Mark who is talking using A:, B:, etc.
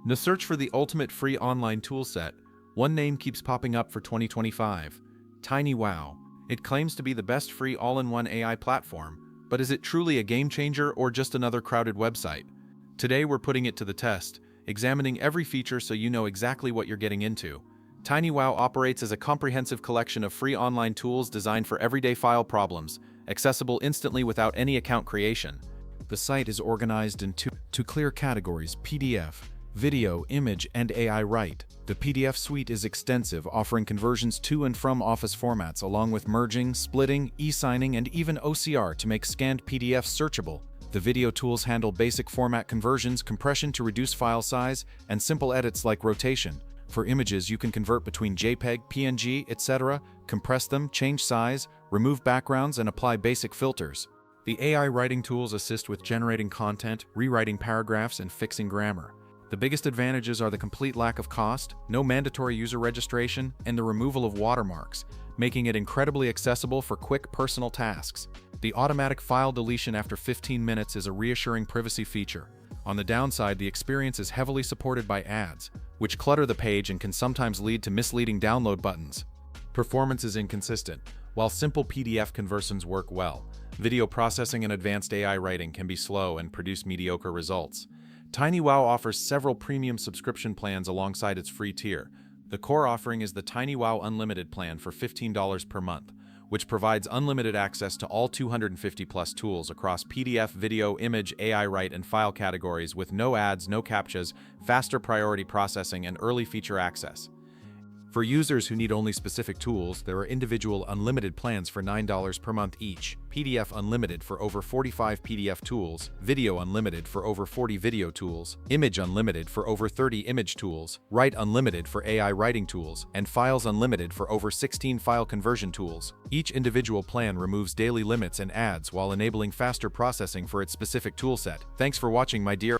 A: In the search for the ultimate free online toolset, one name keeps popping up for 2025: Tinywow. It claims to be the best free all-in-one AI platform, but is it truly a game changer or just another crowded website? Today we're putting it to the test, examining every feature so you know exactly what you're getting into. Tinywow operates as a comprehensive collection of free online tools designed for everyday file problems, accessible instantly without any account creation. The site is organized into two clear categories: PDF, video, image, and AI Write. The PDF suite is extensive, offering conversions to and from Office formats, along with merging, splitting, e-signing, and even OCR to make scanned PDFs searchable. The video tools handle basic format conversions, compression to reduce file size, and simple edits like rotation. For images, you can convert between JPEG, PNG, etc., compress them, change size, remove backgrounds, and apply basic filters. The AI writing tools assist with generating content, rewriting paragraphs, and fixing grammar. The biggest advantages are the complete lack of cost, no mandatory user registration, and the removal of watermarks, making it incredibly accessible for quick personal tasks. The automatic file deletion after 15 minutes is a reassuring privacy feature. On the downside, the experience is heavily supported by ads, which clutter the page and can sometimes lead to misleading download buttons. Performance is inconsistent. While simple PDF conversions work well, video processing and advanced AI writing can be slow and produce mediocre results. Tinywow offers several premium subscription plans alongside its free tier. The core offering is the Tinywow Unlimited plan for $15 per month, which provides unlimited access to all 250+ tools across PDF, video, image, AI Write, and file categories with no ads, no CAPTCHAs, faster priority processing, and early feature access. For users who need only specific tools, there are individual unlimited plans for $9 per month each: PDF Unlimited for over 45 PDF tools, Video Unlimited for over 40 video tools, Image Unlimited for over 30 image tools, Write Unlimited for AI writing tools, and Files Unlimited for over 16 file conversion tools. Each individual plan removes daily limits and ads while enabling faster processing for its specific toolset. Thanks for watching, my dear.